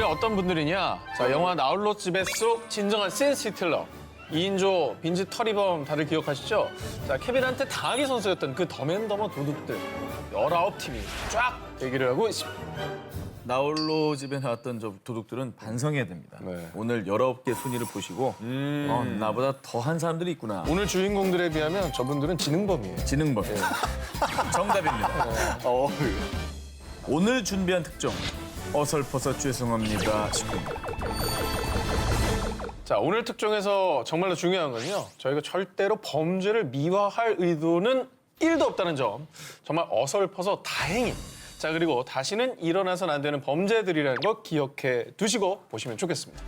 얘가 어떤 분들이냐? 자, 영화 나홀로 집에 속 진정한 센스 히틀러. 2인조 빈지 터리범 다들 기억하시죠? 자, 케빈한테 당하기 선수였던 그 더맨더머 도둑들 19팀이 쫙 대기를 하고 있습니다. 나홀로 집에 나왔던 저 도둑들은 반성해야 됩니다. 네. 오늘 19개 순위를 보시고 나보다 더한 사람들이 있구나. 오늘 주인공들에 비하면 저분들은 지능범이에요. 지능법. 정답입니다. 오늘 준비한 특종 어설퍼서 죄송합니다. 19입니다. 자, 오늘 특종에서 정말로 중요한 건요. 저희가 절대로 범죄를 미화할 의도는 1도 없다는 점. 정말 어설퍼서 다행인. 자, 그리고 다시는 일어나선 안 되는 범죄들이라는 거 기억해 두시고 보시면 좋겠습니다.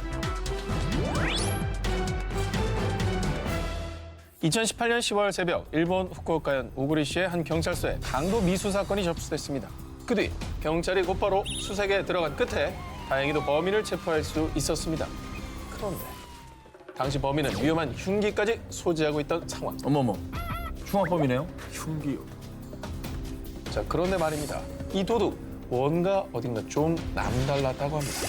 2018년 10월 새벽 일본 후쿠오카현 오구리시의 한 경찰서에 강도 미수 사건이 접수됐습니다. 그 뒤 경찰이 곧바로 수색에 들어간 끝에 다행히도 범인을 체포할 수 있었습니다. 그런데 당시 범인은 위험한 흉기까지 소지하고 있던 상황. 어머머, 흉악범이네요. 흉기요. 자, 그런데 말입니다. 이 도둑 뭔가 어딘가 좀 남달랐다고 합니다.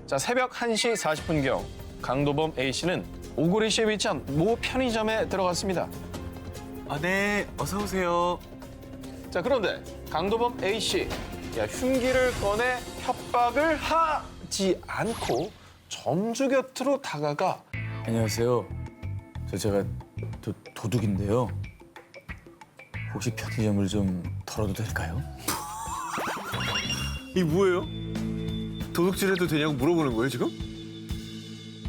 자, 새벽 1시 40분경 강도범 A씨는 오구리시에 위치한 모 편의점에 들어갔습니다. 아, 네, 어서 오세요. 자, 그런데 강도범 A씨, 흉기를 꺼내 협박을 하지 않고 점주 곁으로 다가가 안녕하세요. 제가 도둑인데요. 혹시 편의점을 좀 털어도 될까요? 이 뭐예요? 도둑질해도 되냐고 물어보는 거예요, 지금?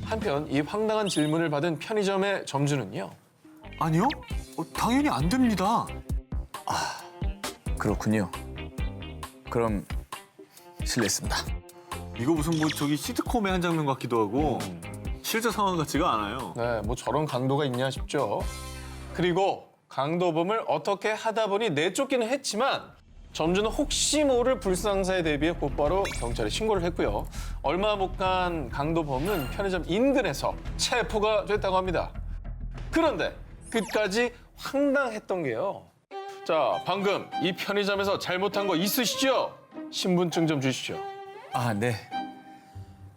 한편 이 황당한 질문을 받은 편의점의 점주는요. 아니요? 당연히 안 됩니다. 그렇군요. 그럼 실례했습니다. 이거 무슨 뭐 저기 시트콤의 한 장면 같기도 하고 실제 상황 같지가 않아요. 네, 뭐 저런 강도가 있냐 싶죠. 그리고 강도범을 어떻게 하다 보니 내쫓기는 했지만 점주는 혹시 모를 불상사에 대비해 곧바로 경찰에 신고를 했고요. 얼마 못 간 강도범은 편의점 인근에서 체포가 됐다고 합니다. 그런데 끝까지 황당했던 게요. 자, 방금 이 편의점에서 잘못한 거 있으시죠? 신분증 좀 주시죠. 아, 네.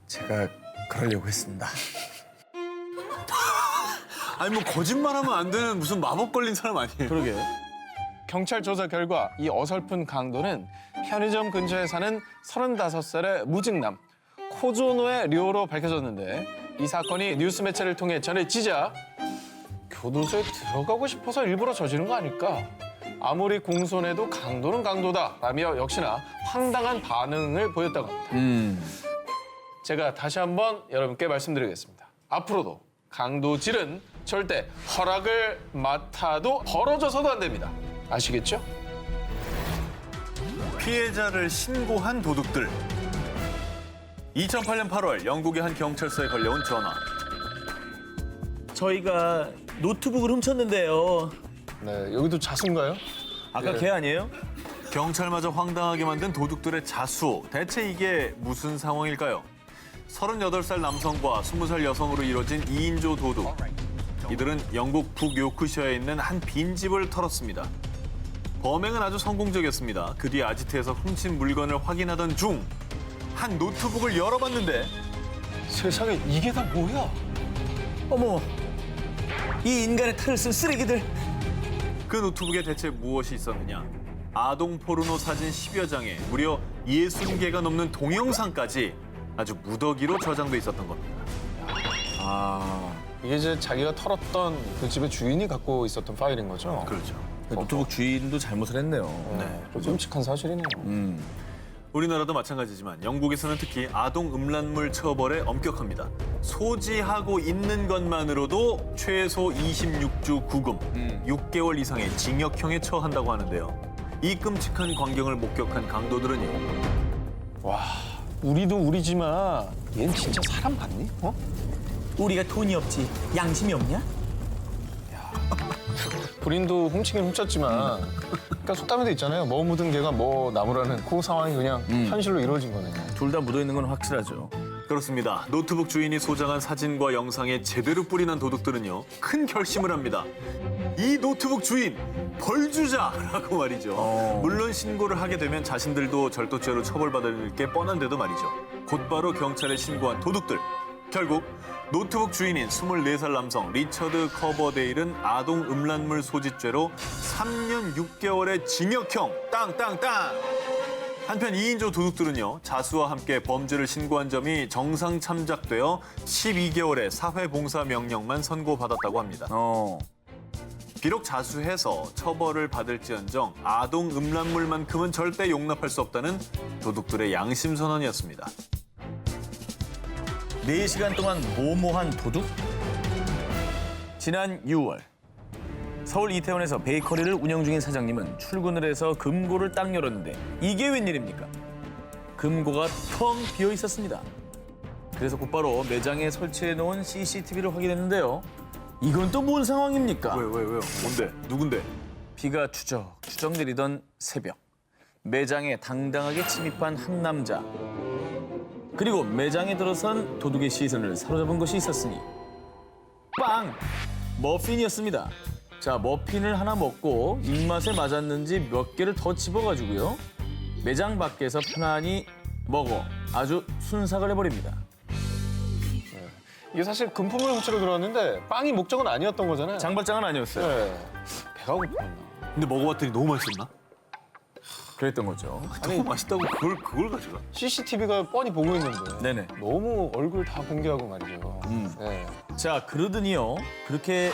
제가 그러려고 했습니다. 아니 뭐 거짓말하면 안 되는 무슨 마법 걸린 사람 아니에요? 그러게. 경찰 조사 결과 이 어설픈 강도는 편의점 근처에 사는 35살의 무직남 코조노의 료로 밝혀졌는데 이 사건이 뉴스 매체를 통해 전해지자 교도소에 들어가고 싶어서 일부러 저지른 거 아닐까? 아무리 공손해도 강도는 강도다라며 역시나 황당한 반응을 보였다고 합니다. 제가 다시 한번 여러분께 말씀드리겠습니다. 앞으로도 강도질은 절대 허락을 맡아도 벌어져서도 안 됩니다. 아시겠죠? 피해자를 신고한 도둑들. 2008년 8월 영국의 한 경찰서에 걸려온 전화. 저희가 노트북을 훔쳤는데요. 네, 여기도 자수인가요? 아까 걔 아니에요? 경찰마저 황당하게 만든 도둑들의 자수. 대체 이게 무슨 상황일까요? 38살 남성과 20살 여성으로 이뤄진 2인조 도둑. 이들은 영국 북요크셔에 있는 한 빈집을 털었습니다. 범행은 아주 성공적이었습니다. 그 뒤 아지트에서 훔친 물건을 확인하던 중 한 노트북을 열어봤는데 세상에 이게 다 뭐야? 어머, 이 인간의 탈을 쓴 쓰레기들. 그 노트북에 대체 무엇이 있었느냐? 아동 포르노 사진 10여 장에 무려 60개가 넘는 동영상까지 아주 무더기로 저장돼 있었던 겁니다. 이게 이제 자기가 털었던 그 집의 주인이 갖고 있었던 파일인 거죠? 그렇죠. 노트북 주인도 잘못을 했네요. 네, 좀 끔찍한 사실이네요. 우리나라도 마찬가지지만 영국에서는 특히 아동 음란물 처벌에 엄격합니다. 소지하고 있는 것만으로도 최소 26주 구금, 6개월 이상의 징역형에 처한다고 하는데요. 이 끔찍한 광경을 목격한 강도들은요. 와, 우리도 우리지만 얘는 진짜 사람 같니? 어? 우리가 돈이 없지 양심이 없냐? 본인도 훔치긴 훔쳤지만 그러니까 속담에도 있잖아요. 뭐 묻은 개가 뭐 나무라는 그 상황이 그냥 현실로 이루어진 거네요. 둘 다 묻어있는 건 확실하죠. 그렇습니다. 노트북 주인이 소장한 사진과 영상에 제대로 뿔이난 도둑들은요. 큰 결심을 합니다. 이 노트북 주인 벌 주자라고 말이죠. 물론 신고를 하게 되면 자신들도 절도죄로 처벌받을 게 뻔한데도 말이죠. 곧바로 경찰에 신고한 도둑들. 결국 노트북 주인인 24살 남성 리처드 커버데일은 아동 음란물 소지죄로 3년 6개월의 징역형 땅땅땅. 한편 2인조 도둑들은요, 자수와 함께 범죄를 신고한 점이 정상 참작되어 12개월의 사회봉사 명령만 선고받았다고 합니다. 비록 자수해서 처벌을 받을지언정 아동 음란물만큼은 절대 용납할 수 없다는 도둑들의 양심 선언이었습니다. 4시간 동안 모모한 도둑? 지난 6월 서울 이태원에서 베이커리를 운영 중인 사장님은 출근을 해서 금고를 딱 열었는데 이게 웬일입니까? 금고가 텅 비어 있었습니다. 그래서 곧바로 매장에 설치해 놓은 CCTV를 확인했는데요. 이건 또 뭔 상황입니까? 왜요? 뭔데? 누군데? 비가 추적 내리던 새벽. 매장에 당당하게 침입한 한 남자. 그리고 매장에 들어선 도둑의 시선을 사로잡은 것이 있었으니 빵! 머핀이었습니다. 자, 머핀을 하나 먹고 입맛에 맞았는지 몇 개를 더 집어가지고요. 매장 밖에서 편안히 먹어 아주 순삭을 해버립니다. 이게 사실 금품을 훔치러 들어왔는데 빵이 목적은 아니었던 거잖아요. 장발장은 아니었어요. 네. 배가 고팠나? 근데 먹어봤더니 너무 맛있었나? 그랬던 거죠. 너무 맛있다고 그걸 가져가? CCTV가 뻔히 보고 있는데 네네. 너무 얼굴 다 공개하고 말이죠. 네. 자, 그러더니요. 그렇게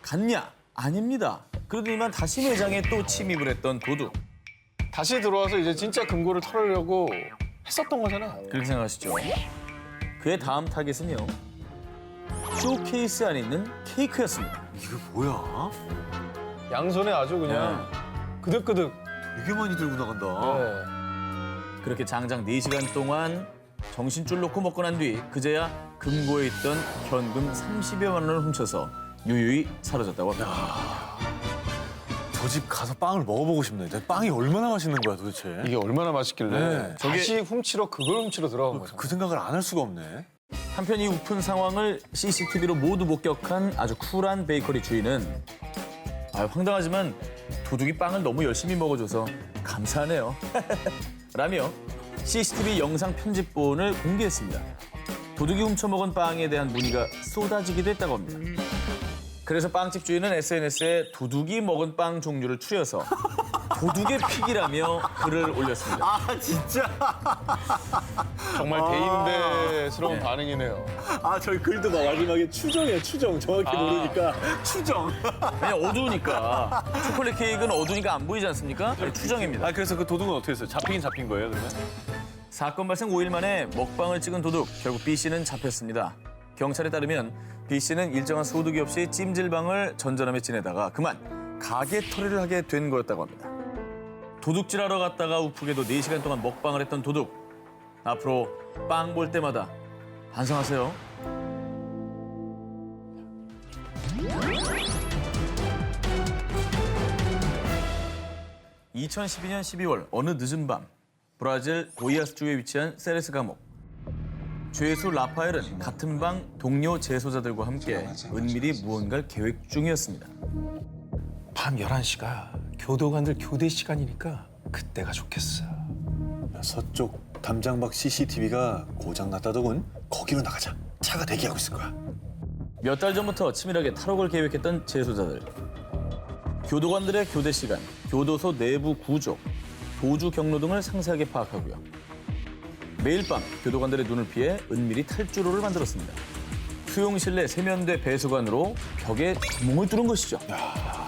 갔냐? 아닙니다. 그러더니만 다시 매장에 또 침입을 했던 도둑. 다시 들어와서 이제 진짜 금고를 털으려고 했었던 거잖아요. 그렇게 생각하시죠? 그의 다음 타겟은요. 쇼케이스 안에 있는 케이크였습니다. 이게 뭐야? 양손에 아주 그냥 그득그득. 되게 많이 들고 나간다. 네. 그렇게 장장 4시간 동안 정신줄 놓고 먹고 난 뒤 그제야 금고에 있던 현금 30여만 원을 훔쳐서 유유히 사라졌다고 합니다. 저 집 가서 빵을 먹어보고 싶네. 빵이 얼마나 맛있는 거야 도대체? 이게 얼마나 맛있길래 네. 다시 훔치러 그걸 훔치러 들어간 거죠. 그 생각을 안 할 수가 없네. 한편 이 우픈 상황을 CCTV로 모두 목격한 아주 쿨한 베이커리 주인은 황당하지만 도둑이 빵을 너무 열심히 먹어줘서 감사하네요. 라며 CCTV 영상 편집본을 공개했습니다. 도둑이 훔쳐먹은 빵에 대한 문의가 쏟아지기도 했다고 합니다. 그래서 빵집 주인은 SNS에 도둑이 먹은 빵 종류를 추려서 도둑의 픽이라며 글을 올렸습니다. 아 진짜? 정말 대인배스러운 반응이네요. 아 저희 글도 막 마지막에 추정이에요. 추정 정확히 모르니까 추정. 왜냐 어두우니까 초콜릿 케이크는 어두우니까 안 보이지 않습니까? 추정입니다. 아 그래서 그 도둑은 어떻게 했어요? 잡히긴 잡힌 거예요 그러면? 사건 발생 5일 만에 먹방을 찍은 도둑, 결국 B 씨는 잡혔습니다. 경찰에 따르면 B 씨는 일정한 소득이 없이 찜질방을 전전하며 지내다가 그만 가게 털이를 하게 된 거였다고 합니다. 도둑질하러 갔다가 우프게도 4시간 동안 먹방을 했던 도둑. 앞으로 빵 볼 때마다 반성하세요. (2012년 12월) 어느 늦은 밤 브라질 고이아스주에 위치한 세레스 감옥. 죄수 라파엘은 같은 방 동료 재소자들과 함께 은밀히 무언가를 계획 중이었습니다. 밤 11시가 교도관들 교대 시간이니까 그때가 좋겠어. 서쪽 담장 밖 CCTV가 고장났다더군. 거기로 나가자. 차가 대기하고 있을 거야. 몇 달 전부터 치밀하게 탈옥을 계획했던 재소자들. 교도관들의 교대 시간, 교도소 내부 구조, 도주 경로 등을 상세하게 파악하고요. 매일 밤 교도관들의 눈을 피해 은밀히 탈주로를 만들었습니다. 수용실 내 세면대 배수관으로 벽에 구멍을 뚫은 것이죠.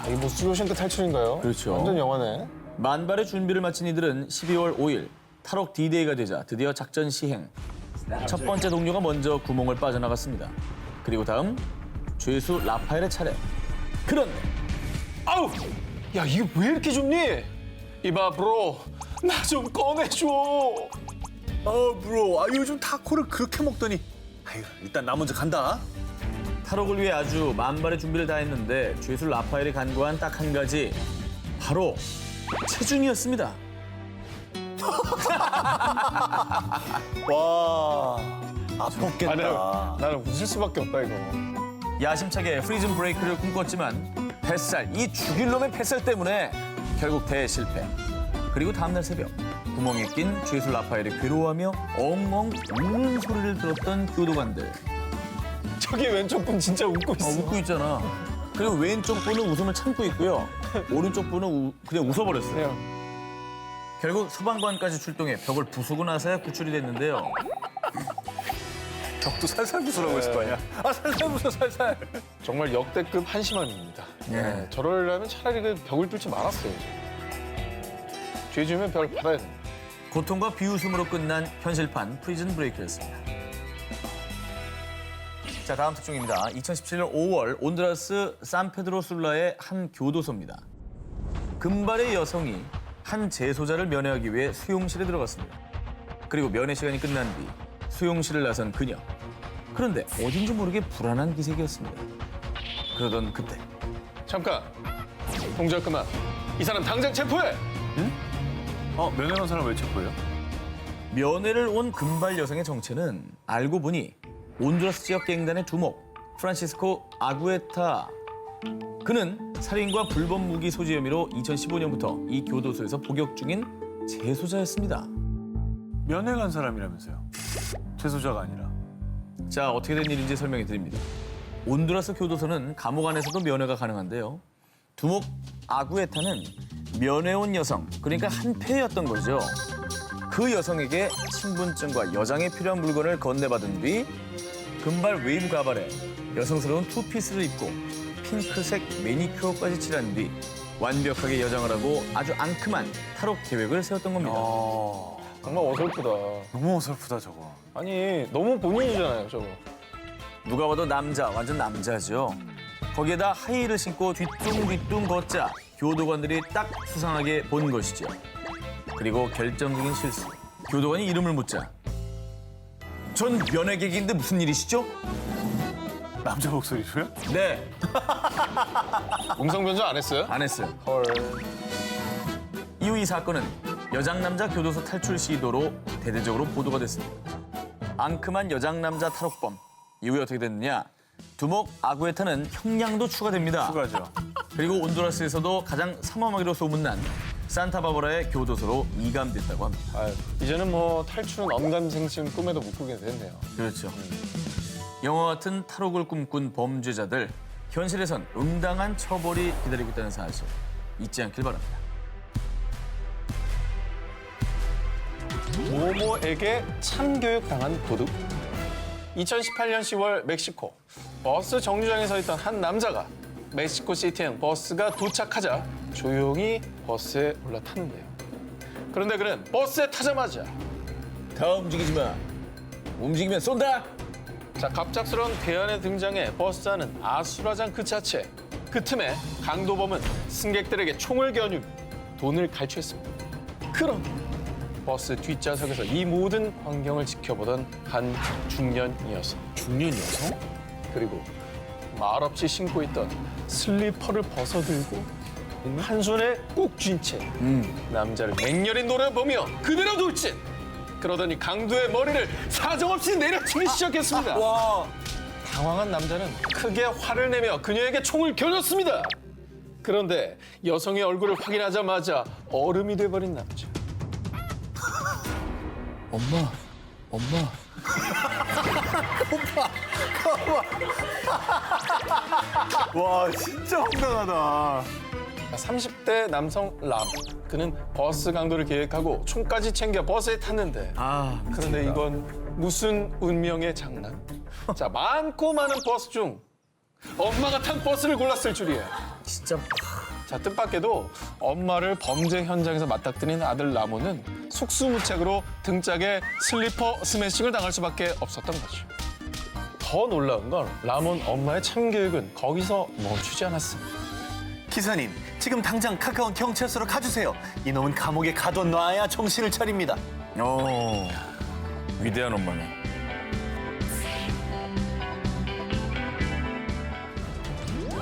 이게 뭐 스로싱크 탈출인가요? 그렇죠. 완전 영화네. 만발의 준비를 마친 이들은 12월 5일 탈옥 D-Day가 되자 드디어 작전 시행. 첫 번째 동료가 먼저 구멍을 빠져나갔습니다. 그리고 다음 죄수 라파엘의 차례. 그런데 아우! 야, 이게 왜 이렇게 좁니? 이봐, 브로. 나 좀 꺼내줘. 브로. 요즘 타코를 그렇게 먹더니. 아유, 일단 나 먼저 간다. 탈옥을 위해 아주 만발의 준비를 다했는데 죄수 라파엘이 간과한 딱 한 가지. 바로 체중이었습니다. 와, 아팠겠다. 나는 웃을 수밖에 없다, 이거. 야심차게 프리즌 브레이크를 꿈꿨지만 뱃살, 이 죽일 놈의 뱃살 때문에 결국 대실패. 그리고 다음날 새벽 구멍에 낀 죄수 라파엘이 괴로워하며 엉엉 우는 소리를 들었던 교도관들. 저기 왼쪽 분 진짜 웃고 있어. 웃고 있잖아. 그리고 왼쪽 분은 웃음을 참고 있고요. 오른쪽 분은 그냥 웃어버렸어요. 결국 소방관까지 출동해 벽을 부수고 나서야 구출이 됐는데요. 벽도 살살 부수라고 했을 거 아니야. 아, 살살 부숴, 살살. 정말 역대급 한심함입니다. 네. 저러려면 차라리 그 벽을 뚫지 말았어야죠. 죄 지으면 벽을 받아야 됩니다. 고통과 비웃음으로 끝난 현실판 프리즌 브레이크였습니다. 자, 다음 특종입니다. 2017년 5월 온두라스 산페드로술라의 한 교도소입니다. 금발의 여성이 한 재소자를 면회하기 위해 수용실에 들어갔습니다. 그리고 면회 시간이 끝난 뒤 수용실을 나선 그녀. 그런데 어딘지 모르게 불안한 기색이었습니다. 그러던 그때 잠깐. 동작 그만. 이 사람 당장 체포해. 면회 온 사람 왜 체포해요? 면회를 온 금발 여성의 정체는 알고 보니 온두라스 지역 갱단의 두목 프란시스코 아구에타. 그는 살인과 불법 무기 소지 혐의로 2015년부터 이 교도소에서 복역 중인 재소자였습니다. 면회 간 사람이라면서요. 재소자가 아니라. 자, 어떻게 된 일인지 설명해 드립니다. 온두라스 교도소는 감옥 안에서도 면회가 가능한데요. 두목 아구에타는 면회 온 여성, 그러니까 한패였던 거죠. 그 여성에게 신분증과 여장에 필요한 물건을 건네받은 뒤 금발 웨이브 가발에 여성스러운 투피스를 입고 핑크색 매니큐어까지 칠한 뒤 완벽하게 여장을 하고 아주 앙큼한 탈옥 계획을 세웠던 겁니다. 정말 어설프다. 너무 어설프다, 저거. 아니 너무 본인이잖아요, 저거. 누가 봐도 남자, 완전 남자죠. 거기에다 하이힐을 신고 뒤뚱뒤뚱 걷자 교도관들이 딱 수상하게 본 것이죠. 그리고 결정적인 실수. 교도관이 이름을 묻자. 전 면회객인데 무슨 일이시죠? 남자 목소리로요? 네, 음성 변조 안 했어요? 안 했어요. 헐. 이후 이 사건은 여장남자 교도소 탈출 시도로 대대적으로 보도가 됐습니다. 앙큼한 여장남자 탈옥범. 이후에 어떻게 됐느냐? 두목 아구에타는 형량도 추가됩니다. 추가죠. 그리고 온두라스에서도 가장 삼엄하기로 소문난 산타바바라의 교도소로 이감됐다고 합니다. 아유, 이제는 뭐 탈출은 언감생심 꿈에도 못 꾸게 됐네요. 그렇죠. 영화 같은 탈옥을 꿈꾼 범죄자들, 현실에선 응당한 처벌이 기다리고 있다는 사실 잊지 않길 바랍니다. 모모에게 참교육 당한 도둑. 2018년 10월 멕시코 버스 정류장에 서 있던 한 남자가 멕시코 시티행 버스가 도착하자 조용히 버스에 올라탔는데요. 그런데 그는 버스에 타자마자 다 움직이지 마. 움직이면 쏜다. 자, 갑작스러운 대안에 등장해 버스 안은 아수라장 그 자체. 그 틈에 강도범은 승객들에게 총을 겨누 돈을 갈취했습니다. 그럼 버스 뒷좌석에서 이 모든 광경을 지켜보던 한 중년 여성. 중년 여성? 그리고 말없이 신고 있던 슬리퍼를 벗어들고 한 손에 꼭 쥔 채 남자를 맹렬히 노려보며 그대로 돌진! 그러더니 강도의 머리를 사정없이 내려치기 시작했습니다. 와. 당황한 남자는 크게 화를 내며 그녀에게 총을 겨눴습니다. 그런데 여성의 얼굴을 확인하자마자 얼음이 돼버린 남자. 엄마. 와, 진짜 황당하다. 30대 남성 람. 그는 버스 강도를 계획하고 총까지 챙겨 버스에 탔는데 그런데 이건 무슨 운명의 장난. 자, 많고 많은 버스 중 엄마가 탄 버스를 골랐을 줄이야. 진짜 자, 뜻밖에도 엄마를 범죄 현장에서 맞닥뜨린 아들 라몬은 속수무책으로 등짝에 슬리퍼 스매싱을 당할 수밖에 없었던 거죠. 더 놀라운 건 라몬 엄마의 참교육은 거기서 멈추지 않았습니다. 기사님, 지금 당장 가까운 경찰서로 가주세요. 이놈은 감옥에 가둬놔야 정신을 차립니다. 위대한 엄마네.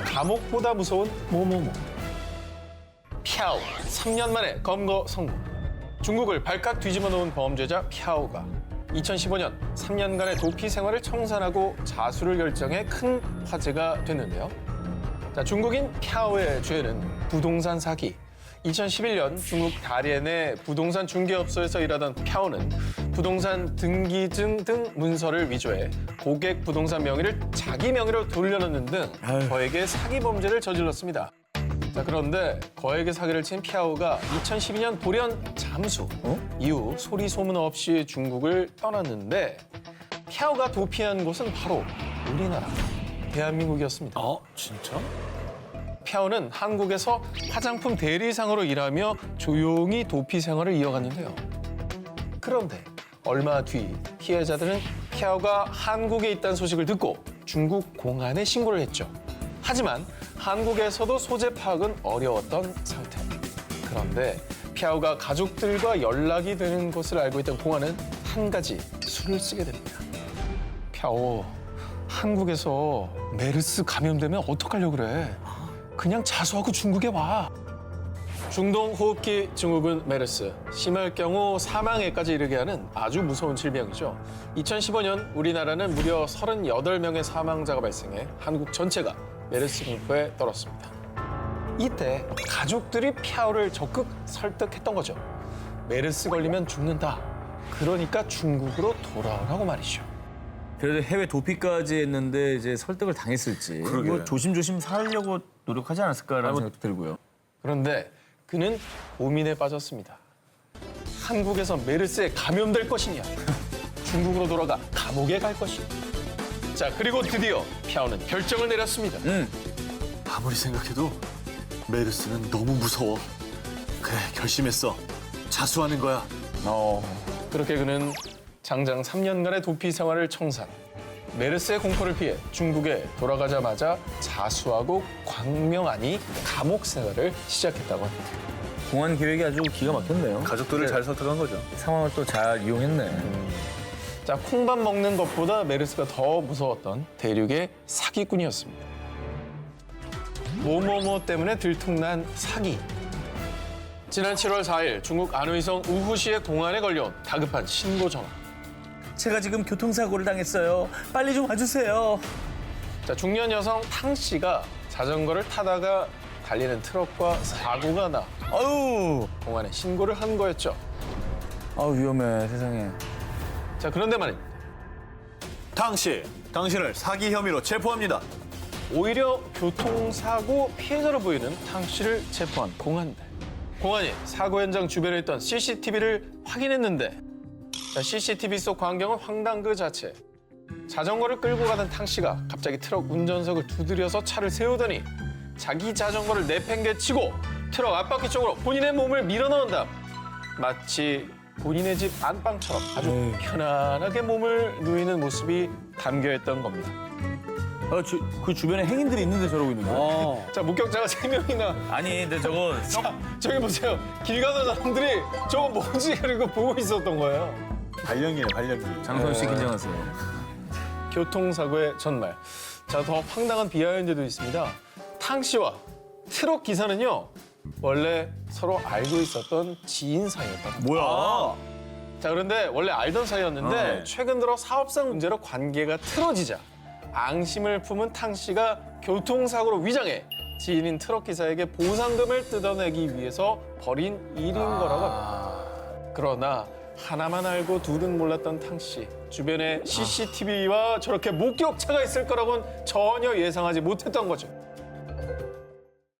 감옥보다 무서운 모모모. 펴오. 3년 만에 검거 성공. 중국을 발칵 뒤집어 놓은 범죄자 펴오가 2015년 3년간의 도피 생활을 청산하고 자수를 결정해 큰 화제가 됐는데요. 자, 중국인 펴오의 죄는 부동산 사기, 2011년 중국 다롄의 부동산 중개업소에서 일하던 펴오는 부동산 등기증 등 문서를 위조해 고객 부동산 명의를 자기 명의로 돌려놓는 등 거액의 사기 범죄를 저질렀습니다. 자, 그런데 거액의 사기를 친 피아오가 2012년 돌연 잠수 이후 소리 소문 없이 중국을 떠났는데 피아오가 도피한 곳은 바로 우리나라 대한민국이었습니다. 진짜? 피아오는 한국에서 화장품 대리상으로 일하며 조용히 도피 생활을 이어갔는데요. 그런데 얼마 뒤 피해자들은 피아오가 한국에 있다는 소식을 듣고 중국 공안에 신고를 했죠. 하지만 한국에서도 소재 파악은 어려웠던 상태. 그런데 피아오가 가족들과 연락이 되는 것을 알고 있던 공안은 한 가지 수를 쓰게 됩니다. 피아오, 한국에서 메르스 감염되면 어떡하려고 그래? 그냥 자수하고 중국에 와. 중동호흡기 증후군 메르스, 심할 경우 사망에까지 이르게 하는 아주 무서운 질병이죠. 2015년 우리나라는 무려 38명의 사망자가 발생해 한국 전체가 메르스 공포에 떨었습니다. 이때 가족들이 피아오를 적극 설득했던 거죠. 메르스 걸리면 죽는다. 그러니까 중국으로 돌아오라고 말이죠. 그래도 해외 도피까지 했는데 이제 설득을 당했을지 뭐 조심조심 살려고 노력하지 않았을까라는 생각도 들고요. 그런데 그는 고민에 빠졌습니다. 한국에서 메르스에 감염될 것이냐, 중국으로 돌아가 감옥에 갈 것이냐. 자, 그리고 드디어 피아오는 결정을 내렸습니다. 아무리 생각해도 메르스는 너무 무서워. 그래, 결심했어. 자수하는 거야. 그렇게 그는 장장 3년간의 도피 생활을 청산. 메르스의 공포를 피해 중국에 돌아가자마자 자수하고 광명하니 감옥 생활을 시작했다고 합니다. 공안 계획이 아주 기가 막혔네요. 가족들을 잘 설득한 거죠. 상황을 또 잘 이용했네. 자, 콩밥 먹는 것보다 메르스가 더 무서웠던 대륙의 사기꾼이었습니다. 뭐뭐뭐 때문에 들통난 사기. 지난 7월 4일 중국 안의성 우후시의 공안에 걸려온 다급한 신고 전화. 제가 지금 교통사고를 당했어요. 빨리 좀 와주세요. 자, 중년 여성 탕 씨가 자전거를 타다가 달리는 트럭과 사고가 나 아유, 공안에 신고를 한 거였죠. 위험해 세상에. 자, 그런데 말입니다. 당신을 사기 혐의로 체포합니다. 오히려 교통사고 피해자로 보이는 탕 씨를 체포한 공안대. 공안이 사고 현장 주변에 있던 CCTV를 확인했는데 자, CCTV 속 광경은 황당 그 자체. 자전거를 끌고 가던 탕 씨가 갑자기 트럭 운전석을 두드려서 차를 세우더니 자기 자전거를 내팽개치고 트럭 앞바퀴 쪽으로 본인의 몸을 밀어넣은 다음 마치 본인의 집 안방처럼 아주 편안하게 몸을 누이는 모습이 담겨있던 겁니다. 그 주변에 행인들이 있는데 저러고 있는 거예요? 자, 목격자가 3명이나 아니 근데 저거 저기 보세요. 길 가던 사람들이 저거 뭔지 그리고 보고 있었던 거예요. 발령이에요, 발령이. 장선 씨 긴장하세요. 교통사고의 전말. 자, 더 황당한 비하인드도 있습니다. 탕 씨와 트럭 기사는요, 원래 서로 알고 있었던 지인 사이였다. 뭐야? 자, 그런데 원래 알던 사이였는데 최근 들어 사업상 문제로 관계가 틀어지자 앙심을 품은 탕 씨가 교통사고로 위장해 지인인 트럭 기사에게 보상금을 뜯어내기 위해서 벌인 일인 거라고 합니다. 그러나 하나만 알고 둘은 몰랐던 탕 씨. 주변에 CCTV와 저렇게 목격차가 있을 거라고는 전혀 예상하지 못했던 거죠.